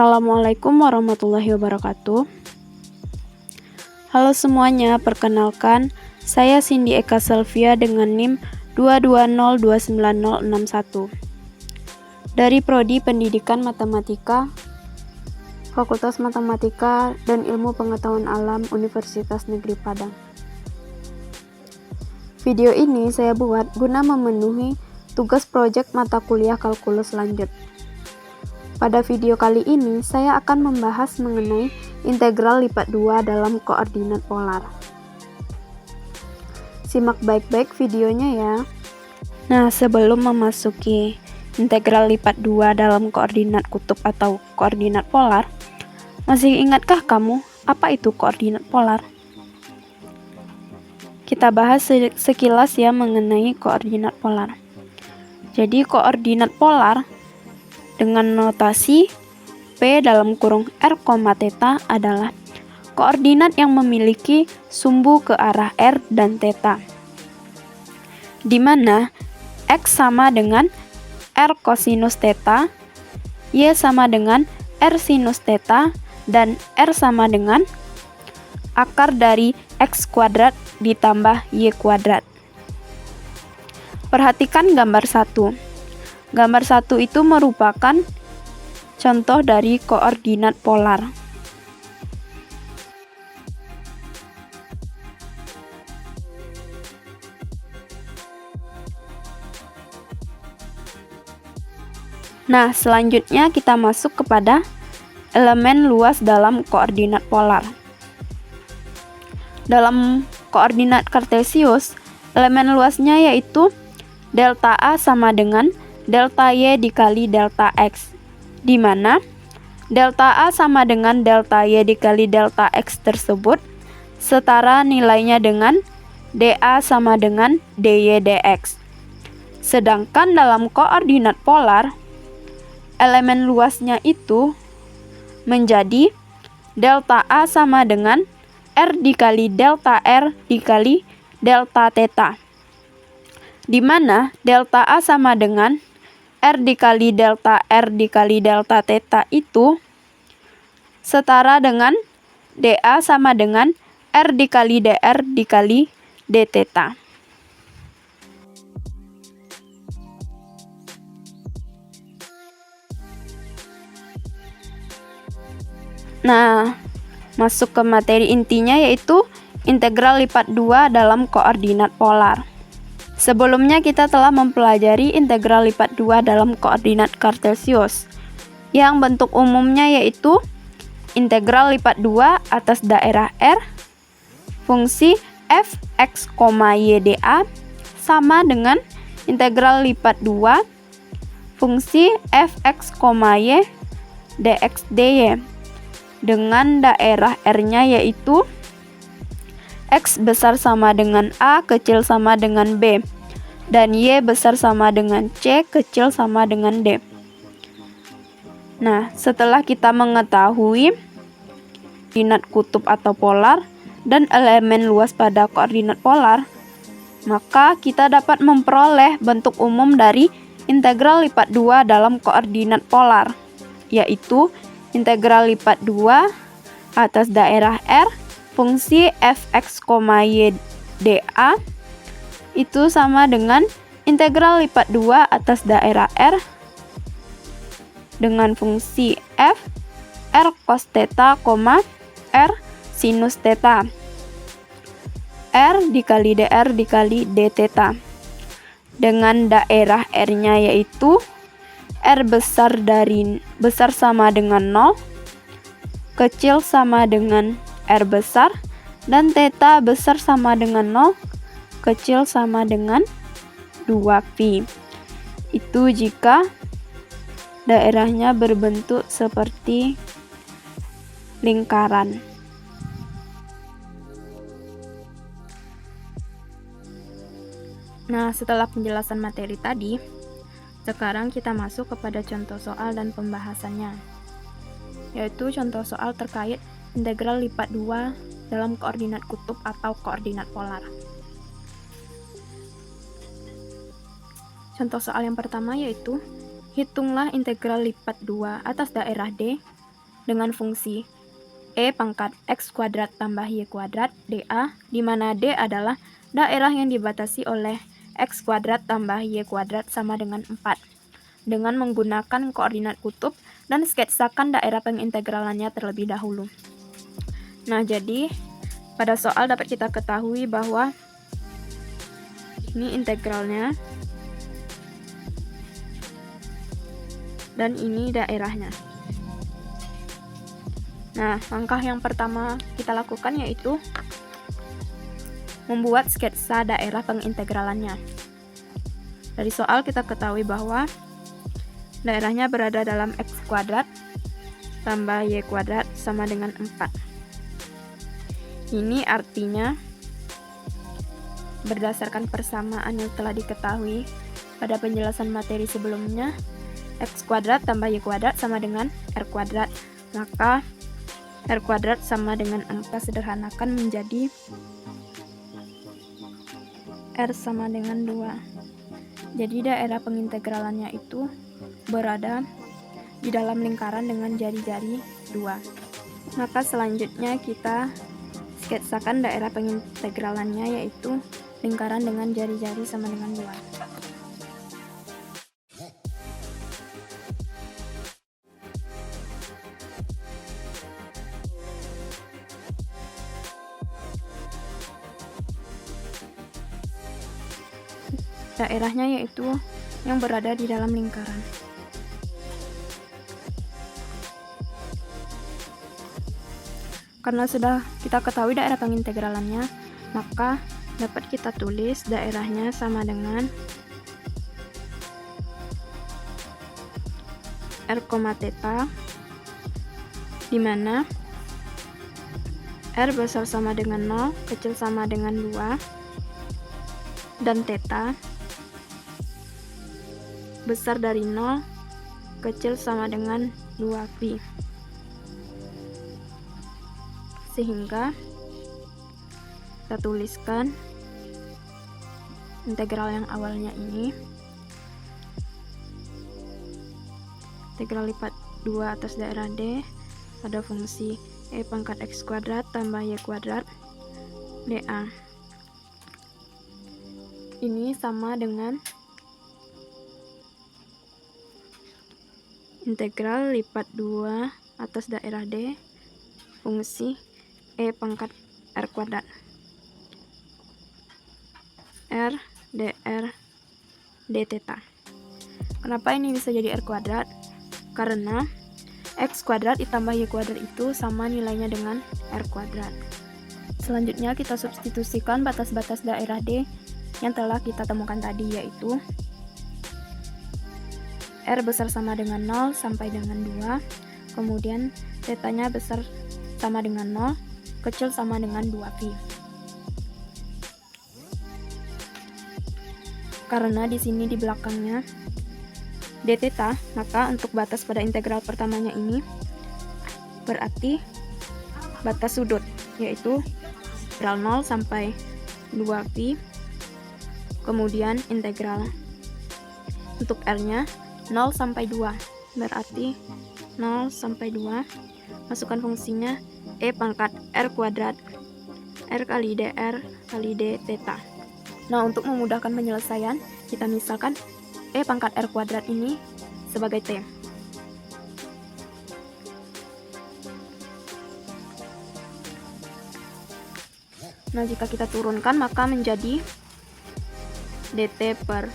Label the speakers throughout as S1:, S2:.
S1: Assalamualaikum warahmatullahi wabarakatuh. Halo semuanya, perkenalkan saya Cindy Eka Selvia dengan NIM 220290061 dari Prodi Pendidikan Matematika Fakultas Matematika dan Ilmu Pengetahuan Alam Universitas Negeri Padang. Video ini saya buat guna memenuhi tugas proyek mata kuliah kalkulus lanjut. Pada video kali ini, saya akan membahas mengenai integral lipat 2 dalam koordinat polar. Simak baik-baik videonya ya. Nah, sebelum memasuki integral lipat 2 dalam koordinat kutub atau koordinat polar, masih ingatkah kamu apa itu koordinat polar? Kita bahas sekilas ya mengenai koordinat polar. Jadi, koordinat polar dengan notasi P dalam kurung R, theta adalah koordinat yang memiliki sumbu ke arah R dan theta, di mana X sama dengan R cosinus theta, Y sama dengan R sinus theta, dan R sama dengan akar dari X kuadrat ditambah Y kuadrat. Perhatikan gambar 1. Gambar 1 itu merupakan contoh dari koordinat polar. Nah, selanjutnya kita masuk kepada elemen luas dalam koordinat polar. Dalam koordinat kartesius, elemen luasnya yaitu delta A sama dengan delta Y dikali delta X, di mana delta A sama dengan delta Y dikali delta X tersebut setara nilainya dengan dA sama dengan dy dx. Sedangkan dalam koordinat polar, elemen luasnya itu menjadi delta A sama dengan R dikali delta R dikali delta theta, di mana delta A sama dengan R dikali delta R dikali delta theta itu setara dengan dA sama dengan R dikali dR dikali d theta. Nah, masuk ke materi intinya yaitu integral lipat 2 dalam koordinat polar. Sebelumnya kita telah mempelajari integral lipat 2 dalam koordinat kartesius, yang bentuk umumnya yaitu integral lipat 2 atas daerah R fungsi f x, y dA sama dengan integral lipat 2 fungsi f x, y dx dy dengan daerah R-nya yaitu X besar sama dengan A, kecil sama dengan B, dan Y besar sama dengan C, kecil sama dengan D. Nah, setelah kita mengetahui koordinat kutub atau polar dan elemen luas pada koordinat polar, maka kita dapat memperoleh bentuk umum dari integral lipat 2 dalam koordinat polar, yaitu integral lipat 2 atas daerah R fungsi f x, y dA itu sama dengan integral lipat 2 atas daerah R dengan fungsi f R cos theta, R sinus theta, R dikali dR dikali d theta, dengan daerah R-nya yaitu R besar sama dengan 0, kecil sama dengan R besar, dan theta besar sama dengan 0, kecil sama dengan 2pi. Itu jika daerahnya berbentuk seperti lingkaran. Nah, setelah penjelasan materi tadi, sekarang kita masuk kepada contoh soal dan pembahasannya, yaitu contoh soal terkait integral lipat 2 dalam koordinat kutub atau koordinat polar. Contoh soal yang pertama yaitu hitunglah integral lipat 2 atas daerah D dengan fungsi E pangkat X kuadrat tambah Y kuadrat dA, di mana D adalah daerah yang dibatasi oleh X kuadrat tambah Y kuadrat sama dengan 4. Dengan menggunakan koordinat kutub dan sketsakan daerah pengintegralannya terlebih dahulu. Nah, jadi pada soal dapat kita ketahui bahwa ini integralnya dan ini daerahnya. Nah, langkah yang pertama kita lakukan yaitu membuat sketsa daerah pengintegralannya. Dari soal kita ketahui bahwa daerahnya berada dalam X kuadrat tambah Y kuadrat sama dengan 4. Ini artinya berdasarkan persamaan yang telah diketahui pada penjelasan materi sebelumnya, X kuadrat tambah Y kuadrat sama dengan R kuadrat. Maka R kuadrat sama dengan 4 sederhanakan menjadi R sama dengan 2. Jadi daerah pengintegralannya itu berada di dalam lingkaran dengan jari-jari 2. Maka selanjutnya kita sketsakan daerah pengintegralannya, yaitu lingkaran dengan jari-jari sama dengan 2. Daerahnya yaitu yang berada di dalam lingkaran. Karena sudah kita ketahui daerah pengintegralannya, maka dapat kita tulis daerahnya sama dengan R, theta, di mana R besar sama dengan 0, kecil sama dengan 2, dan theta besar dari 0, kecil sama dengan 2pi. Sehingga kita tuliskan integral yang awalnya ini, integral lipat 2 atas daerah D pada fungsi E pangkat X kuadrat tambah Y kuadrat dA. Ini sama dengan integral lipat 2 atas daerah D fungsi E pangkat R kuadrat R dr d theta. Kenapa ini bisa jadi R kuadrat? Karena X kuadrat ditambah Y kuadrat itu sama nilainya dengan R kuadrat. Selanjutnya kita substitusikan batas-batas daerah D yang telah kita temukan tadi, yaitu R besar sama dengan 0 sampai dengan 2, kemudian tetanya besar sama dengan 0, kecil sama dengan 2pi. Karena di sini di belakangnya d theta, maka untuk batas pada integral pertamanya ini berarti batas sudut, yaitu integral 0 sampai 2pi, kemudian integral untuk R-nya 0 sampai 2, berarti 0 sampai 2, masukkan fungsinya E pangkat R kuadrat R kali dr kali d theta. Nah, untuk memudahkan penyelesaian, kita misalkan E pangkat R kuadrat ini sebagai T. Nah, jika kita turunkan maka menjadi dt per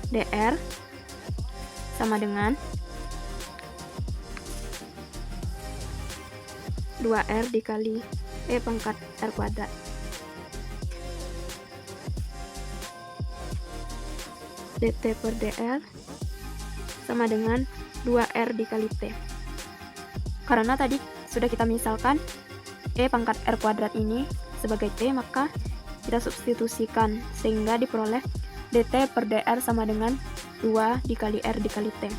S1: dr sama dengan 2R dikali E pangkat R kuadrat. dt per dr sama dengan 2R dikali T. Karena tadi sudah kita misalkan E pangkat R kuadrat ini sebagai T, maka kita substitusikan sehingga diperoleh dt per dr sama dengan 2 dikali R dikali T.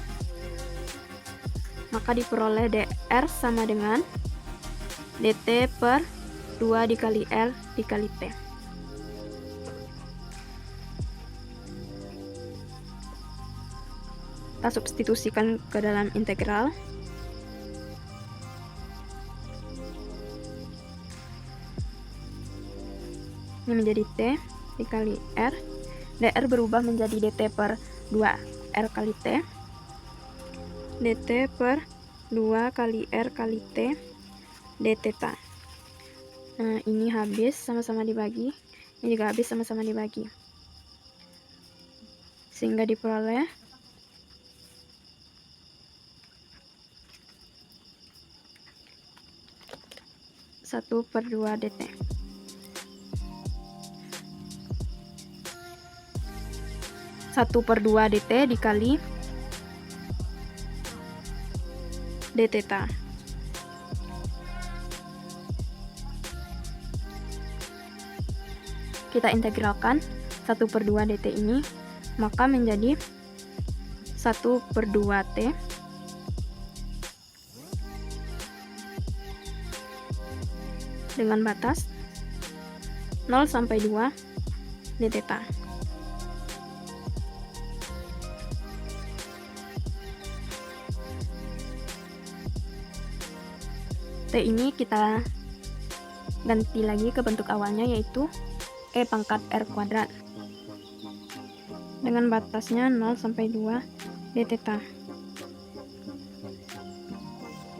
S1: Maka diperoleh dr sama dengan dt per 2 dikali R dikali T. Kita substitusikan ke dalam integral. Ini menjadi T dikali R. dr berubah menjadi dt per 2 R kali T. dt per 2 kali R kali T d theta. Nah, ini habis sama-sama dibagi. Ini juga habis sama-sama dibagi. Sehingga diperoleh 1/2 dt. Satu per 2 dt dikali d theta. Kita integralkan 1/2 dt ini, maka menjadi 1/2 t dengan batas 0 sampai 2 d theta. T ini kita ganti lagi ke bentuk awalnya, yaitu E pangkat R kuadrat dengan batasnya 0 sampai 2 d theta.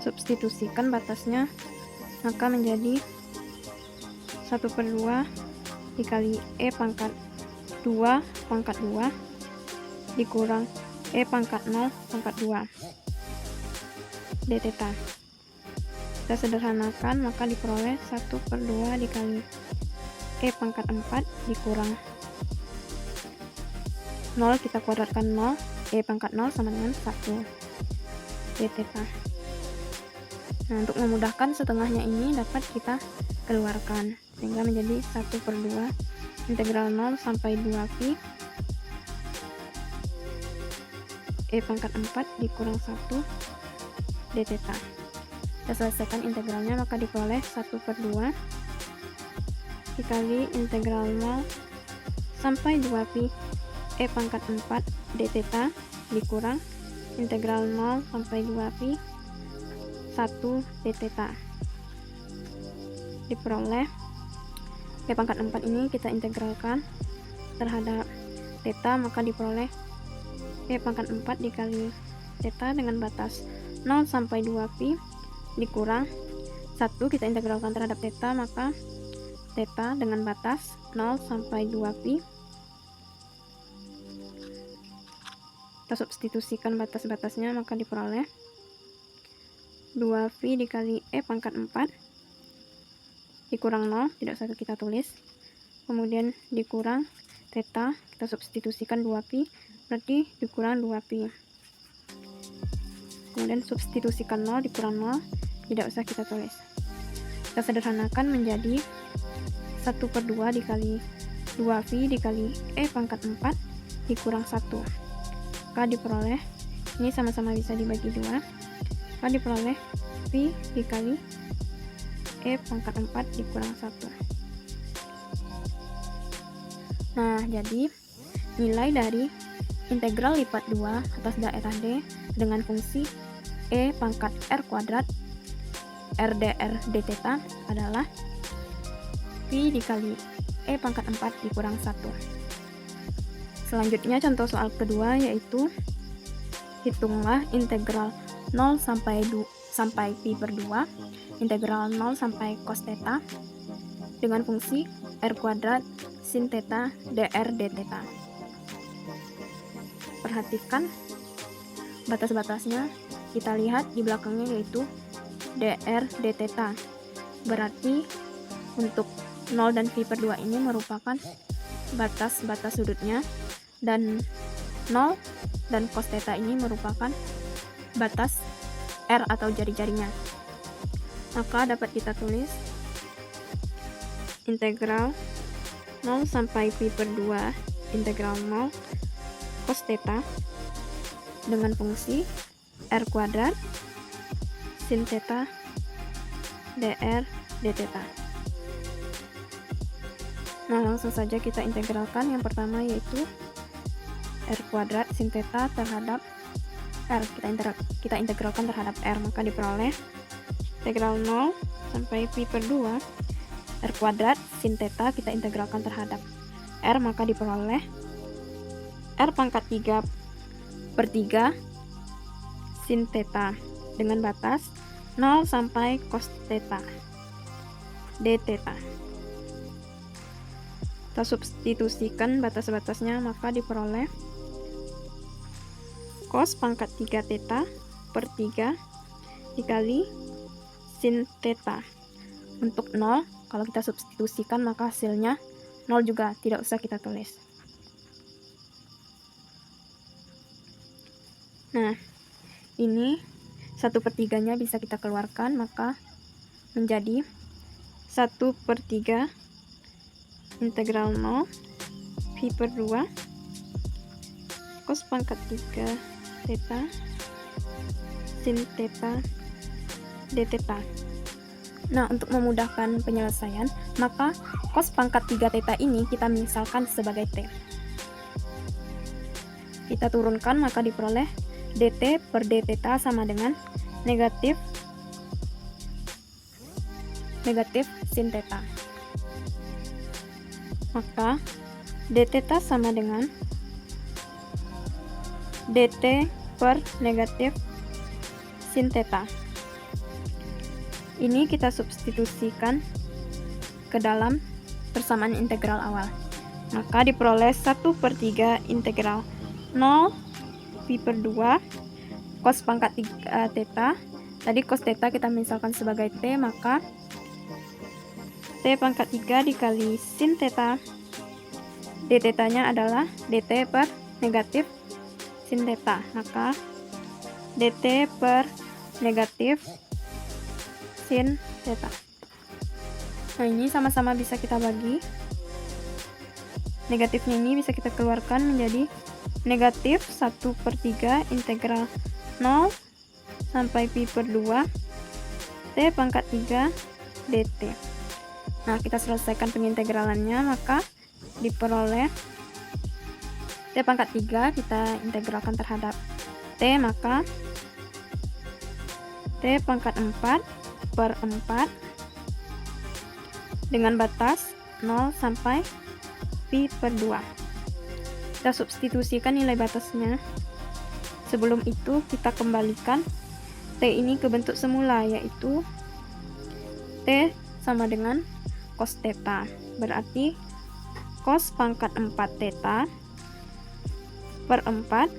S1: Substitusikan batasnya, maka menjadi 1/2 dikali E pangkat 2 pangkat 2 dikurang E pangkat 0 pangkat 2 d theta. Kita sederhanakan, maka diperoleh 1/2 dikali E pangkat 4 dikurang 0, kita kuadratkan 0, E pangkat 0 sama dengan 1 d theta. Nah, untuk memudahkan setengahnya ini dapat kita keluarkan, sehingga menjadi 1/2 integral 0 sampai 2 pi E pangkat 4 dikurang 1 d theta. Kita selesaikan integralnya, maka diperoleh 1/2 dikali integral 0 sampai 2 pi E pangkat 4 d theta dikurang integral 0 sampai 2 pi 1 d theta. Diperoleh E pangkat 4 ini kita integralkan terhadap theta, maka diperoleh E pangkat 4 dikali theta dengan batas 0 sampai 2 pi dikurang 1, kita integralkan terhadap theta, maka theta dengan batas 0 sampai 2 pi. Kita substitusikan batas-batasnya, maka diperoleh 2 pi dikali E pangkat 4 dikurang 0, tidak usah kita tulis, kemudian dikurang theta, kita substitusikan 2 pi, berarti dikurang 2 pi, kemudian substitusikan 0 dikurang 0, tidak usah kita tulis. Kita sederhanakan menjadi 1/2 dikali 2 pi dikali E pangkat 4 dikurang 1, maka diperoleh, ini sama-sama bisa dibagi 2, maka diperoleh pi dikali E pangkat 4 dikurang 1. Nah, jadi nilai dari integral lipat 2 atas daerah D dengan fungsi E pangkat R kuadrat R dr d theta adalah pi dikali E pangkat 4 dikurang 1. Selanjutnya contoh soal kedua, yaitu hitunglah integral 0 sampai pi per 2 integral 0 sampai cos theta dengan fungsi R kuadrat sin theta dr d theta. Perhatikan batas-batasnya, kita lihat di belakangnya yaitu dr d theta, berarti untuk 0 dan pi per 2 ini merupakan batas-batas sudutnya, dan 0 dan cos theta ini merupakan batas R atau jari-jarinya. Maka dapat kita tulis integral 0 sampai pi per 2 integral 0 cos theta dengan fungsi R kuadrat sin theta dr d theta. Nah, langsung saja kita integralkan. Yang pertama yaitu R kuadrat sin theta terhadap R, kita integralkan terhadap R, maka diperoleh integral 0 sampai pi per 2 R kuadrat sin theta kita integralkan terhadap R, maka diperoleh R pangkat 3/3 sin theta dengan batas 0 sampai cos theta d theta. Kita substitusikan batas-batasnya, maka diperoleh cos pangkat 3 theta per 3 dikali sin theta. Untuk 0, kalau kita substitusikan maka hasilnya 0 juga, tidak usah kita tulis. Nah, ini 1/3-nya bisa kita keluarkan, maka menjadi 1/3 integral 0 pi per 2 cos pangkat 3 theta sin theta d theta. Nah, untuk memudahkan penyelesaian, maka cos pangkat 3 theta ini kita misalkan sebagai T. Kita turunkan, maka diperoleh dt per d theta sama dengan negatif sin theta. Maka d theta sama dengan dt per negatif sin theta. Ini kita substitusikan ke dalam persamaan integral awal, maka diperoleh 1/3 integral 0 pi per 2 cos pangkat 3 theta. Tadi cos theta kita misalkan sebagai T, maka T pangkat 3 dikali sin theta. D theta-nya adalah dt per negatif sin theta, maka dt per negatif sin theta. Nah, ini sama-sama bisa kita bagi. Negatifnya ini bisa kita keluarkan menjadi negatif 1/3 integral 0 sampai pi per 2 T pangkat 3 dt. Nah, kita selesaikan pengintegralannya, maka diperoleh T pangkat 3 kita integralkan terhadap T, maka T pangkat 4/4 dengan batas 0 sampai pi per 2. Kita substitusikan nilai batasnya. Sebelum itu kita kembalikan T ini ke bentuk semula, yaitu T sama dengan cos theta. Berarti cos pangkat 4 theta per 4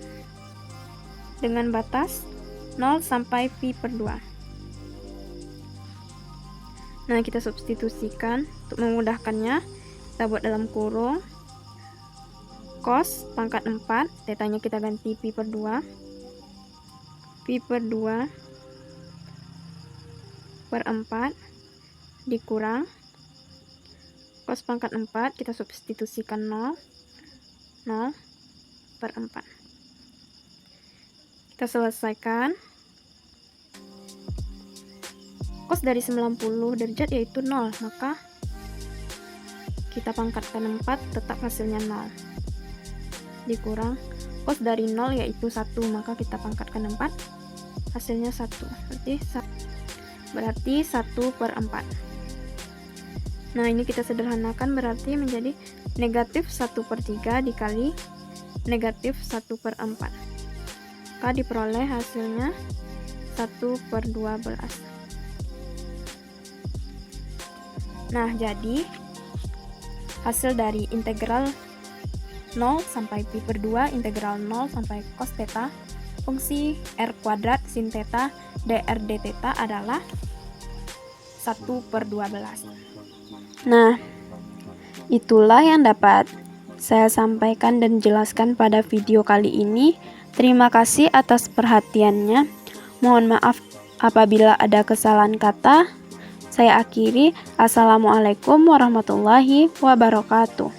S1: dengan batas 0 sampai pi per 2. Nah, kita substitusikan untuk memudahkannya. Kita buat dalam kurung cos pangkat 4, tetanya kita ganti pi per 2 per 4 dikurang cos pangkat 4 kita substitusikan 0 per 4. Kita selesaikan. Cos dari 90 derajat yaitu 0, maka kita pangkatkan 4, tetap hasilnya 0. Dikurang cos dari 0 yaitu 1, maka kita pangkatkan 4, hasilnya 1. Berarti 1 per 4. Nah, ini kita sederhanakan, berarti menjadi negatif 1/3 dikali negatif 1/4. Maka diperoleh hasilnya 1/12. Nah, jadi hasil dari integral 0 sampai pi per 2 integral 0 sampai cos theta fungsi r kuadrat sin theta dr d theta adalah 1/12. Nah, itulah yang dapat saya sampaikan dan jelaskan pada video kali ini. Terima kasih atas perhatiannya. Mohon maaf apabila ada kesalahan kata. Saya akhiri. Assalamualaikum warahmatullahi wabarakatuh.